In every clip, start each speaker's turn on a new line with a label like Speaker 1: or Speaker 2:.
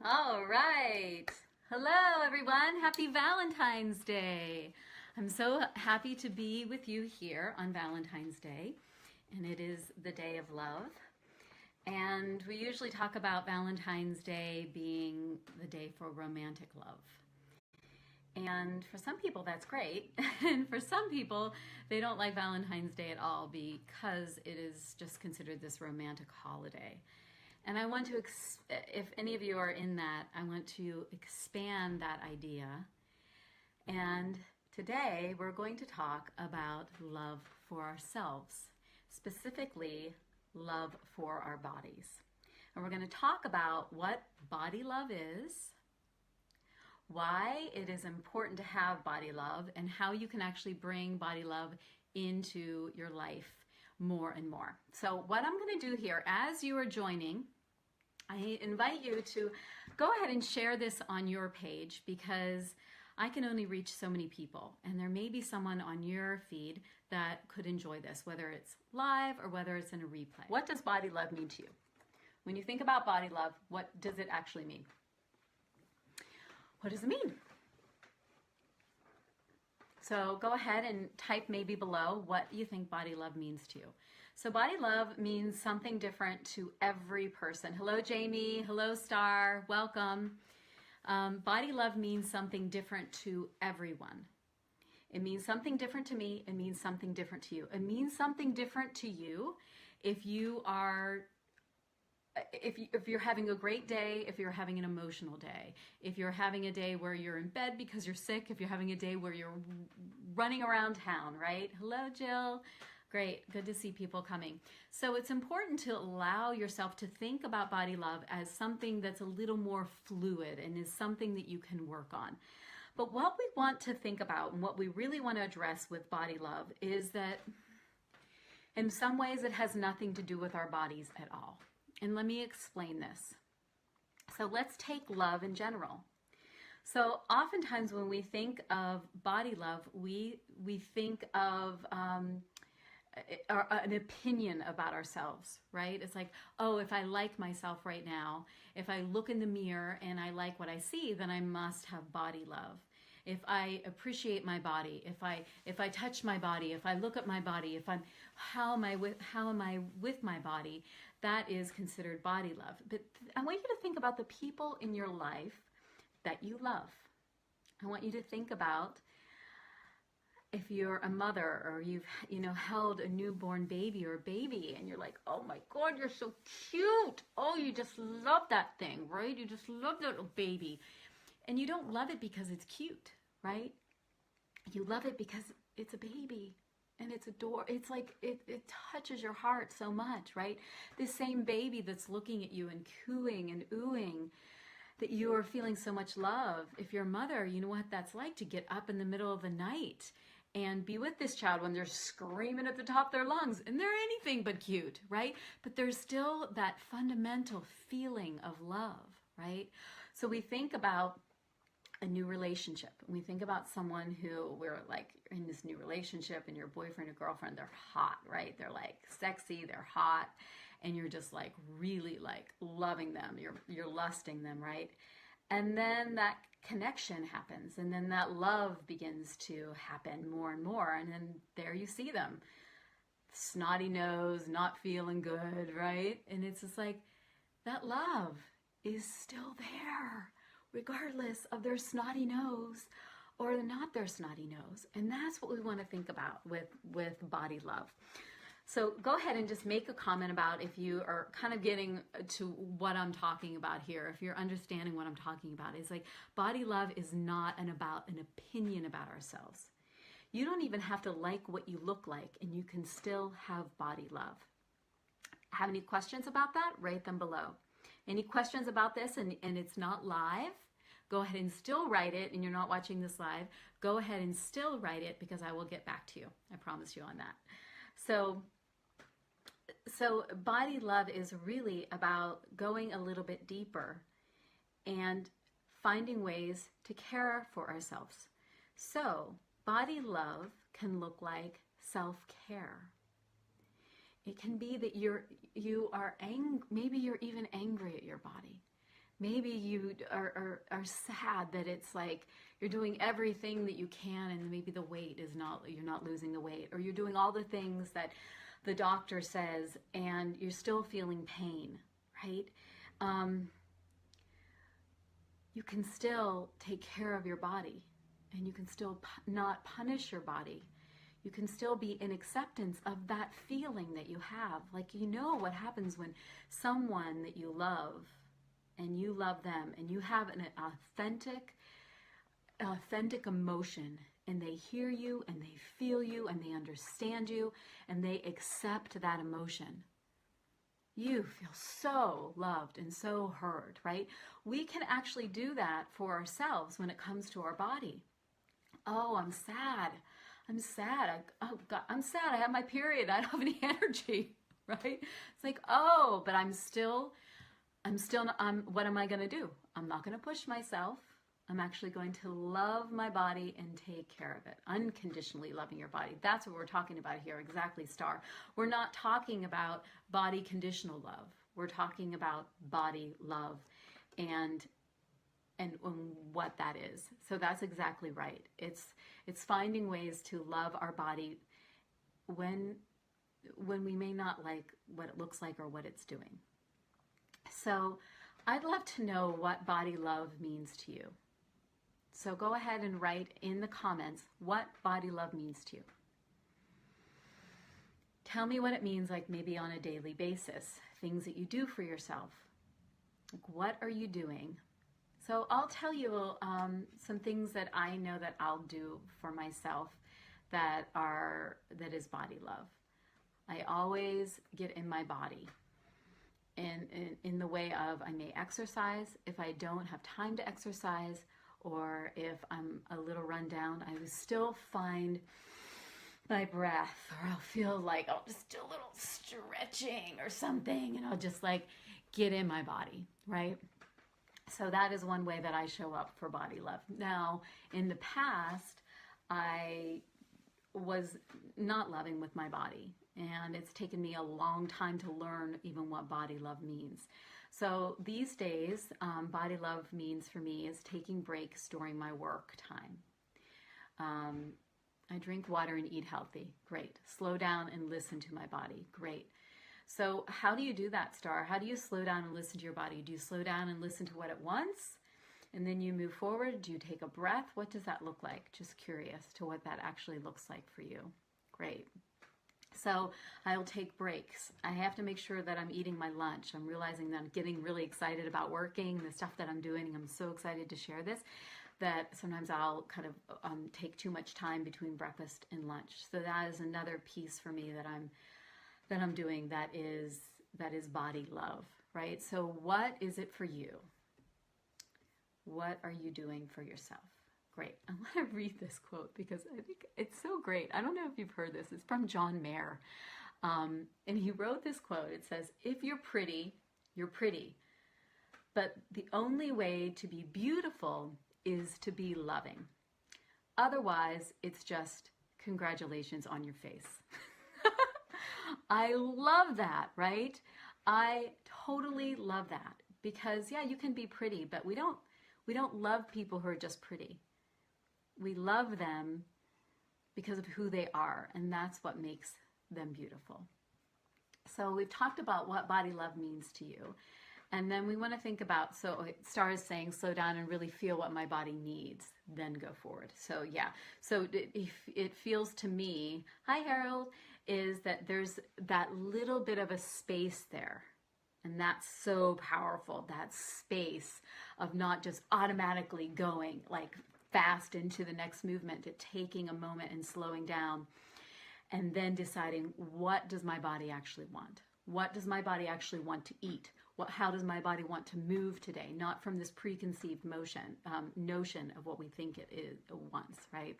Speaker 1: All right. Hello, everyone. Happy Valentine's Day. I'm so happy to be with you here on Valentine's Day, and it is the day of love. And we usually talk about Valentine's Day being the day for romantic love. And for some people, that's great. And for some people, they don't like Valentine's Day at all because it is just considered this romantic holiday. And I want to, if any of you are in that, I want to expand that idea. And today we're going to talk about love for ourselves, specifically love for our bodies. And we're going to talk about what body love is, why it is important to have body love, and how you can actually bring body love into your life more and more. So what I'm going to do here, as you are joining, I invite you to go ahead and share this on your page, because I can only reach so many people, and there may be someone on your feed that could enjoy this, whether it's live or whether it's in a replay. What does body love mean to you? When you think about body love, what does it actually mean? What does it mean? So go ahead and type maybe below what you think body love means to you. So body love means something different to every person. Hello, Jamie. Hello, Star. Welcome. Body love means something different to everyone. It means something different to me. It means something different to you. It means something different to you if you are if you're having a great day, if you're having an emotional day, if you're having a day where you're in bed because you're sick, if you're having a day where you're running around town, right? Hello, Jill. Great. Good to see people coming. So it's important to allow yourself to think about body love as something that's a little more fluid and is something that you can work on. But what we want to think about and what we really want to address with body love is that in some ways it has nothing to do with our bodies at all. And let me explain this. So let's take love in general. So oftentimes when we think of body love, we think of an opinion about ourselves, right? It's like, oh, if I like myself right now, if I look in the mirror and I like what I see, then I must have body love. If I appreciate my body, if I touch my body, if I look at my body, how am I with my body, that is considered body love. But I want you to think about the people in your life that you love. I want you to think about if you're a mother or you've held a newborn baby or a baby and you're like, oh my God, you're so cute. Oh, you just love that thing, right? You just love that little baby. And you don't love it because it's cute, right? You love it because it's a baby and it's adorable. It's like it touches your heart so much, right? This same baby that's looking at you and cooing and oohing, that you are feeling so much love. If you're a mother, you know what that's like to get up in the middle of the night and be with this child when they're screaming at the top of their lungs and they're anything but cute, right? But there's still that fundamental feeling of love, right? So we think about a new relationship. We think about someone who we're like in this new relationship and your boyfriend or girlfriend, they're hot, right? They're like sexy, they're hot, and you're just like really like loving them. You're lusting them, right? And then that connection happens, and then that love begins to happen more and more, and then there you see them. Snotty nose, not feeling good, right? And it's just like that love is still there, regardless of their snotty nose or not their snotty nose. And that's what we want to think about with body love. So go ahead and just make a comment about if you are kind of getting to what I'm talking about here, if you're understanding what I'm talking about. It's like body love is not about an opinion about ourselves. You don't even have to like what you look like, and you can still have body love. Have any questions about that? Write them below. Any questions about this and it's not live? Go ahead and still write it, and you're not watching this live. Go ahead and still write it, because I will get back to you. I promise you on that. So body love is really about going a little bit deeper and finding ways to care for ourselves. So body love can look like self-care. It can be that maybe you're even angry at your body. Maybe you are sad that it's like you're doing everything that you can and maybe the weight is not, you're not losing the weight, or you're doing all the things that the doctor says and you're still feeling pain, right? You can still take care of your body, and you can still not punish your body. You can still be in acceptance of that feeling that you have. Like, you know what happens when someone that you love and you love them and you have an authentic emotion, and they hear you and they feel you and they understand you and they accept that emotion. You feel so loved and so heard, right? We can actually do that for ourselves when it comes to our body. Oh, I'm sad. I'm sad. Oh God, I'm sad. I have my period. I don't have any energy, right? It's like, oh, but what am I going to do? I'm not going to push myself. I'm actually going to love my body and take care of it. Unconditionally loving your body. That's what we're talking about here. Exactly, Star. We're not talking about body conditional love. We're talking about body love and what that is. So that's exactly right. It's finding ways to love our body when we may not like what it looks like or what it's doing. So I'd love to know what body love means to you. So go ahead and write in the comments what body love means to you. Tell me what it means, like maybe on a daily basis, things that you do for yourself. Like, what are you doing? So I'll tell you some things that I know that I'll do for myself that is body love. I always get in my body. In the way of, I may exercise. If I don't have time to exercise, or if I'm a little run down, I will still find my breath, or I'll feel like I'll just do a little stretching or something, and I'll just like get in my body, right? So that is one way that I show up for body love. Now, in the past, I was not loving with my body, and it's taken me a long time to learn even what body love means. So these days, body love means for me is taking breaks during my work time. I drink water and eat healthy. Great. Slow down and listen to my body. Great. So how do you do that, Star? How do you slow down and listen to your body? Do you slow down and listen to what it wants, and then you move forward? Do you take a breath? What does that look like? Just curious to what that actually looks like for you. Great. So I'll take breaks. I have to make sure that I'm eating my lunch. I'm realizing that I'm getting really excited about working, the stuff that I'm doing. I'm so excited to share this that sometimes I'll kind of take too much time between breakfast and lunch. So that is another piece for me that I'm doing that is body love, right? So what is it for you? What are you doing for yourself? Great. I want to read this quote because I think it's so great. I don't know if you've heard this. It's from John Mayer. And he wrote this quote. It says, if you're pretty, you're pretty. But the only way to be beautiful is to be loving. Otherwise, it's just congratulations on your face. I love that, right? I totally love that because, yeah, you can be pretty, but we don't love people who are just pretty. We love them because of who they are, and that's what makes them beautiful. So we've talked about what body love means to you. And then we want to think about, so Star is saying, slow down and really feel what my body needs, then go forward. So yeah, so it feels to me, hi Harold, is that there's that little bit of a space there. And that's so powerful, that space of not just automatically going like fast into the next movement, to taking a moment and slowing down and then deciding, what does my body actually want? What does my body actually want to eat? How does my body want to move today? Not from this preconceived notion of what we think it wants, right?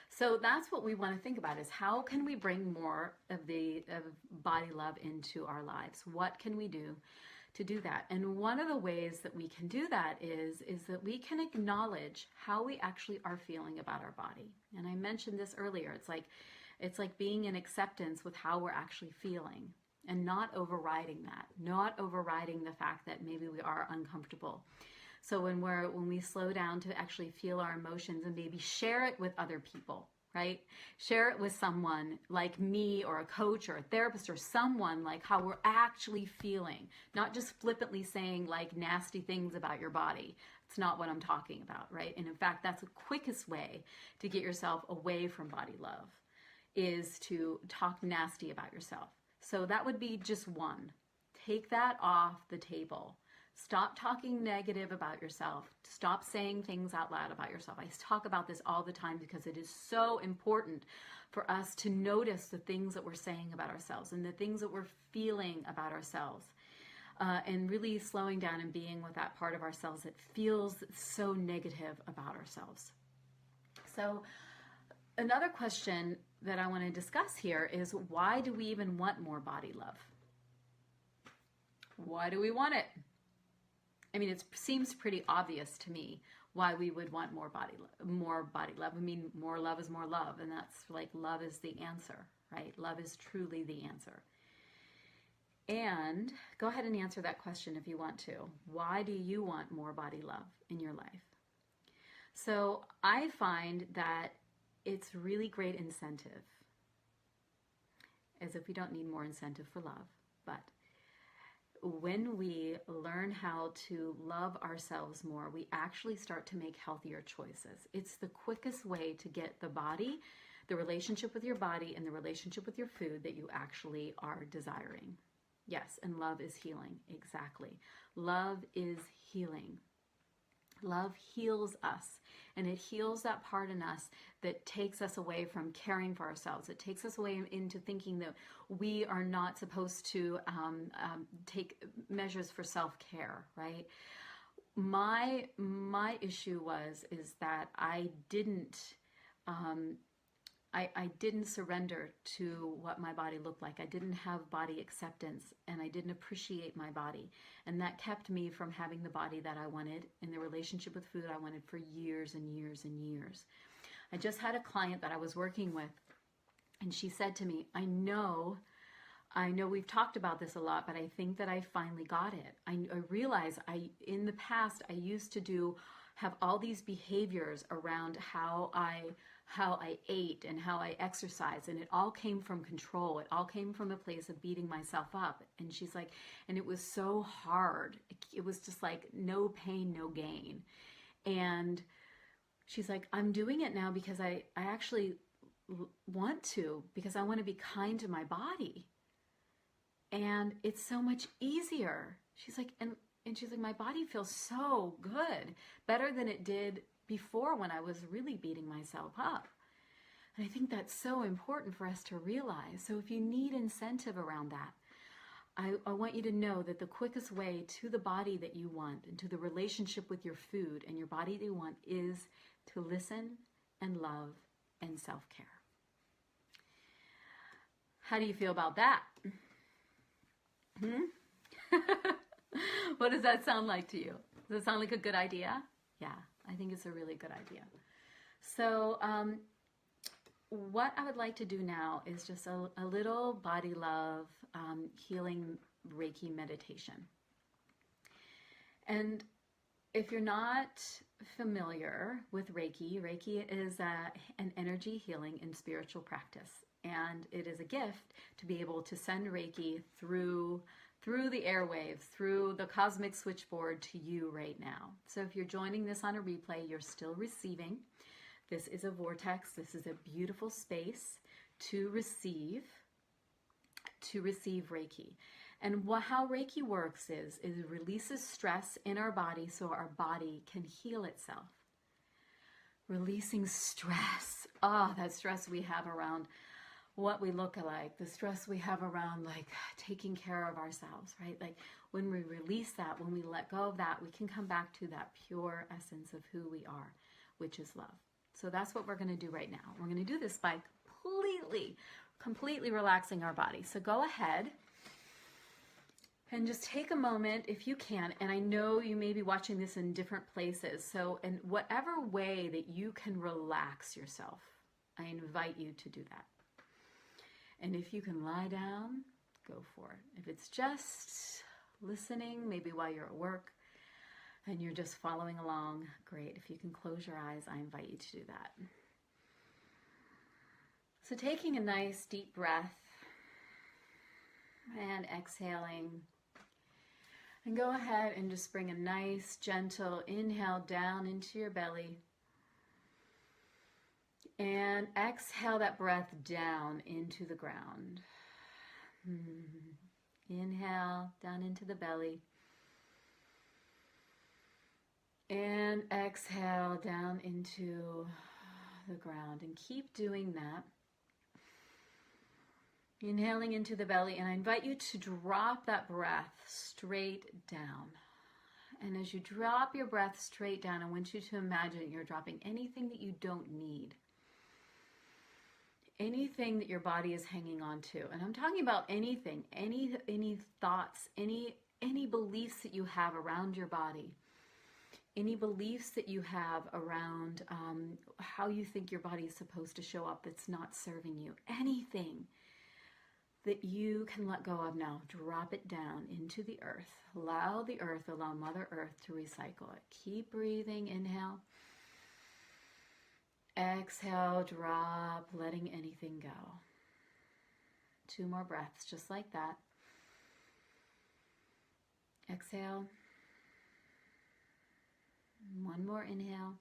Speaker 1: So that's what we want to think about, is how can we bring more of body love into our lives? What can we do to do that? And one of the ways that we can do that is that we can acknowledge how we actually are feeling about our body. And I mentioned this earlier. It's like being in acceptance with how we're actually feeling. and not overriding that, not overriding the fact that maybe we are uncomfortable. So when we slow down to actually feel our emotions and maybe share it with other people, right? Share it with someone like me or a coach or a therapist or someone, like how we're actually feeling, not just flippantly saying like nasty things about your body. It's not what I'm talking about, right? And in fact, that's the quickest way to get yourself away from body love, is to talk nasty about yourself. So that would be just one. Take that off the table. Stop talking negative about yourself. Stop saying things out loud about yourself. I talk about this all the time because it is so important for us to notice the things that we're saying about ourselves and the things that we're feeling about ourselves. And really slowing down and being with that part of ourselves that feels so negative about ourselves. So another question that I want to discuss here is, why do we even want more body love? Why do we want it? I mean, it seems pretty obvious to me why we would want more body love. I mean, more love is more love, and that's like, love is the answer, right? Love is truly the answer. And go ahead and answer that question if you want to. Why do you want more body love in your life? So I find that it's really great incentive, as if we don't need more incentive for love, but when we learn how to love ourselves more, we actually start to make healthier choices. It's the quickest way to get the body, the relationship with your body, and the relationship with your food that you actually are desiring. Yes, and love is healing. Exactly. Love is healing. Love heals us, and it heals that part in us that takes us away from caring for ourselves. It takes us away into thinking that we are not supposed to take measures for self-care, right? My issue is that I didn't surrender to what my body looked like. I didn't have body acceptance, and I didn't appreciate my body. And that kept me from having the body that I wanted in the relationship with food I wanted for years and years and years. I just had a client that I was working with, and she said to me, I know we've talked about this a lot, but I think that I finally got it. I realize in the past, I used to have all these behaviors around how I ate and how I exercised, and it all came from control. It all came from a place of beating myself up. And she's like, and it was so hard. It was just like no pain, no gain. And she's like, I'm doing it now because I actually want to, because I want to be kind to my body. And it's so much easier. She's like, and she's like, my body feels so good, better than it did before when I was really beating myself up. And I think that's so important for us to realize. So if you need incentive around that, I want you to know that the quickest way to the body that you want and to the relationship with your food and your body that you want is to listen and love and self-care. How do you feel about that? What does that sound like to you? Does it sound like a good idea? Yeah, I think it's a really good idea. So what I would like to do now is just a little body love healing Reiki meditation. And if you're not familiar with Reiki, Reiki is an energy healing and spiritual practice. And it is a gift to be able to send Reiki through the airwaves, through the cosmic switchboard to you right now. So if you're joining this on a replay, you're still receiving. This is a vortex. This is a beautiful space to receive Reiki. And how Reiki works is it releases stress in our body so our body can heal itself. Releasing stress. That stress we have around what we look like, the stress we have around like taking care of ourselves, right? Like when we release that, when we let go of that, we can come back to that pure essence of who we are, which is love. So that's what we're going to do right now. We're going to do this by completely relaxing our body. So go ahead and just take a moment if you can. And I know you may be watching this in different places. So in whatever way that you can relax yourself, I invite you to do that. And if you can lie down, go for it. If it's just listening, maybe while you're at work and you're just following along, great. If you can close your eyes, I invite you to do that. So taking a nice deep breath and exhaling, and go ahead and just bring a nice gentle inhale down into your belly, and exhale that breath down into the ground. Inhale down into the belly, and exhale down into the ground, and keep doing that. Inhaling into the belly, and I invite you to drop that breath straight down. And as you drop your breath straight down, I want you to imagine you're dropping anything that you don't need. Anything that your body is hanging on to. And I'm talking about anything, any thoughts, any beliefs that you have around your body. Any beliefs that you have around how you think your body is supposed to show up that's not serving you. Anything that you can let go of now, drop it down into the earth. Allow Mother Earth to recycle it. Keep breathing, inhale. Exhale, drop, letting anything go. 2 more breaths, just like that. Exhale. 1 more inhale.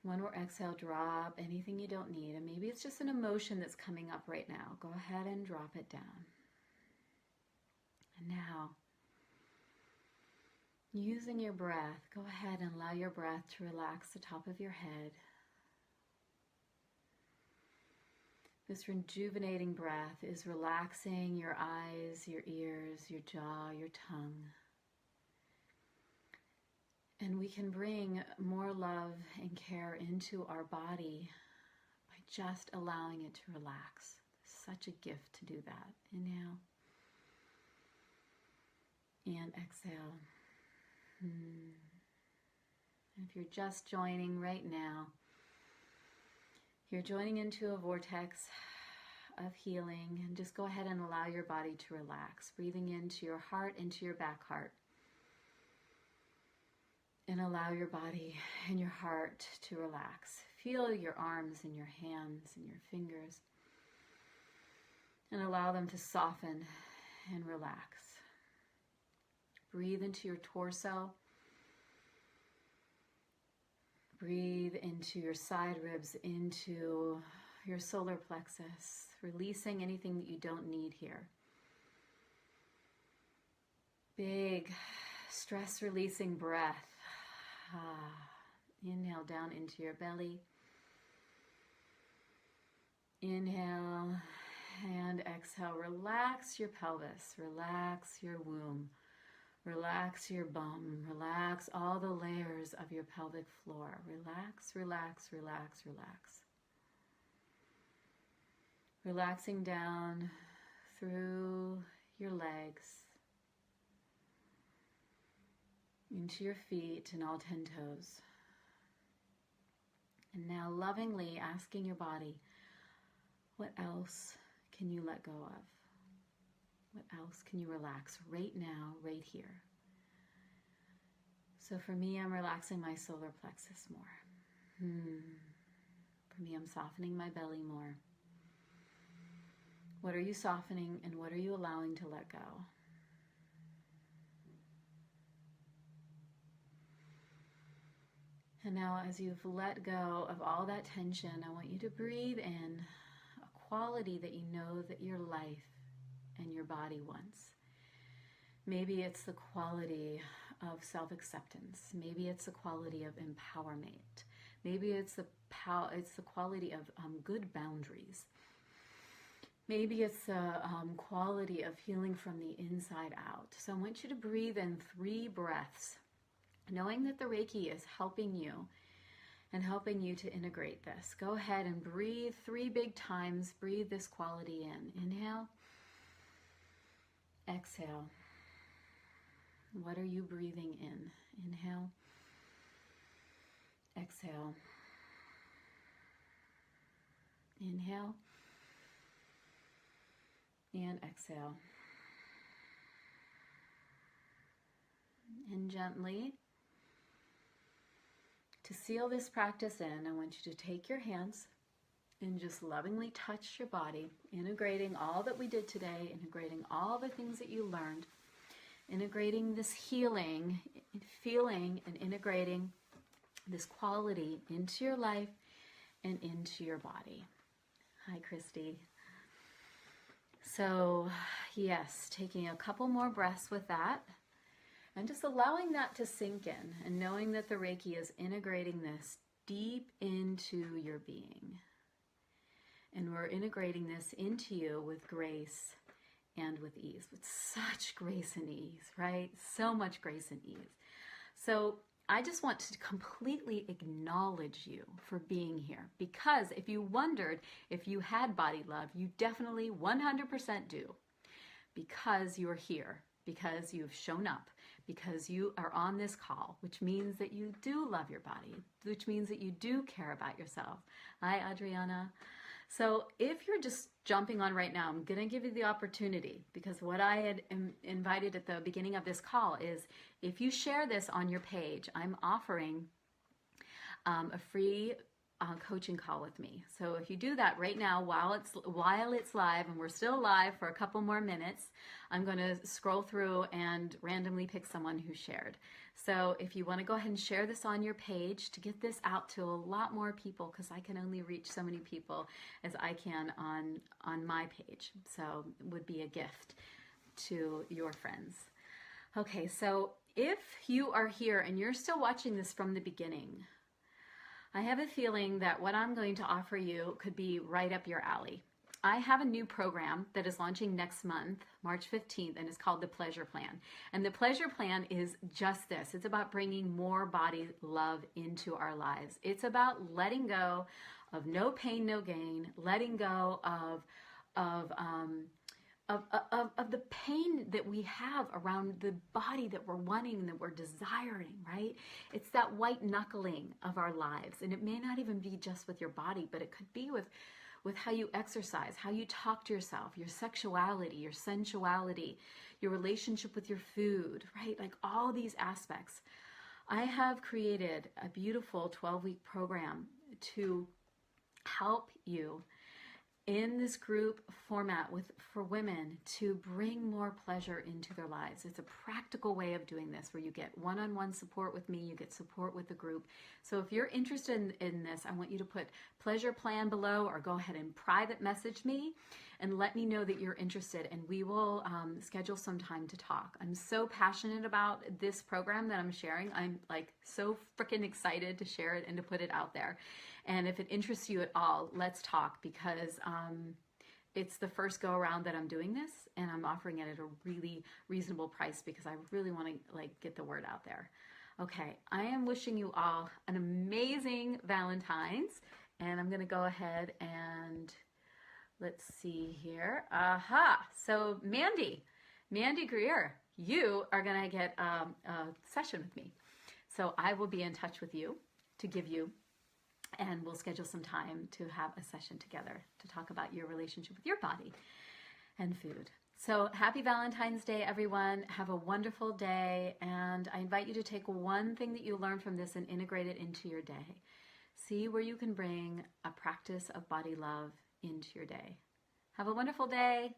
Speaker 1: 1 more exhale, drop anything you don't need. And maybe it's just an emotion that's coming up right now. Go ahead and drop it down. And now, using your breath, go ahead and allow your breath to relax the top of your head. This rejuvenating breath is relaxing your eyes, your ears, your jaw, your tongue. And we can bring more love and care into our body by just allowing it to relax. Such a gift to do that. Inhale. And exhale. And if you're just joining right now, you're joining into a vortex of healing, and just go ahead and allow your body to relax, breathing into your heart, into your back heart. And allow your body and your heart to relax. Feel your arms and your hands and your fingers, and allow them to soften and relax. Breathe into your torso. Breathe into your side ribs, into your solar plexus, releasing anything that you don't need here. Big stress-releasing breath. Inhale down into your belly. Inhale and exhale. Relax your pelvis. Relax your womb. Relax your bum. Relax all the layers of your pelvic floor. Relax, relax, relax, relax. Relaxing down through your legs, into your feet and all 10 toes. And now lovingly asking your body, what else can you let go of? What else can you relax right now, right here? So for me, I'm relaxing my solar plexus more. For me, I'm softening my belly more. What are you softening, and what are you allowing to let go? And now as you've let go of all that tension, I want you to breathe in a quality that you know that your life and your body wants. Maybe it's the quality of self-acceptance. Maybe it's the quality of empowerment. Maybe it's the quality of good boundaries. Maybe it's the quality of healing from the inside out. So I want you to breathe in 3 breaths, knowing that the Reiki is helping you and helping you to integrate this. Go ahead and breathe 3 big times. Breathe this quality in. Inhale. Exhale. What are you breathing in? Inhale. Exhale. Inhale. And exhale. And gently, to seal this practice in, I want you to take your hands and just lovingly touch your body, integrating all that we did today, integrating all the things that you learned, integrating this healing, feeling and integrating this quality into your life and into your body. Hi, Christy. So, yes, taking a couple more breaths with that and just allowing that to sink in and knowing that the Reiki is integrating this deep into your being. And we're integrating this into you with grace and with ease, with such grace and ease, right? So much grace and ease. So I just want to completely acknowledge you for being here, because if you wondered if you had body love, you definitely 100% do, because you're here, because you've shown up, because you are on this call, which means that you do love your body, which means that you do care about yourself. Hi, Adriana. So if you're just jumping on right now, I'm going to give you the opportunity, because what I had invited at the beginning of this call is, if you share this on your page, I'm offering a free coaching call with me. So if you do that right now while it's live, and we're still live for a couple more minutes, I'm going to scroll through and randomly pick someone who shared. So if you want to go ahead and share this on your page to get this out to a lot more people, because I can only reach so many people as I can on my page. So it would be a gift to your friends. Okay, so if you are here and you're still watching this from the beginning, I have a feeling that what I'm going to offer you could be right up your alley. I have a new program that is launching next month, March 15th, and it's called the Pleasure Plan. And the Pleasure Plan is just this. It's about bringing more body love into our lives. It's about letting go of no pain, no gain, letting go of the pain that we have around the body that we're wanting, that we're desiring, right? It's that white knuckling of our lives. And it may not even be just with your body, but it could be with how you exercise, how you talk to yourself, your sexuality, your sensuality, your relationship with your food, right? Like all these aspects. I have created a beautiful 12-week program to help you in this group format for women to bring more pleasure into their lives. It's a practical way of doing this, where you get one-on-one support with me, you get support with the group. So if you're interested in this, I want you to put Pleasure Plan below, or go ahead and private message me and let me know that you're interested, and we will schedule some time to talk. I'm so passionate about this program that I'm sharing. I'm like so freaking excited to share it and to put it out there. And if it interests you at all, let's talk, because it's the first go around that I'm doing this, and I'm offering it at a really reasonable price, because I really want to get the word out there. Okay, I am wishing you all an amazing Valentine's, and I'm going to go ahead and let's see here. Aha! So Mandy Greer, you are going to get a session with me. So I will be in touch with you to give you, and we'll schedule some time to have a session together to talk about your relationship with your body and food. So happy Valentine's Day, everyone. Have a wonderful day. And I invite you to take one thing that you learned from this and integrate it into your day. See where you can bring a practice of body love into your day. Have a wonderful day.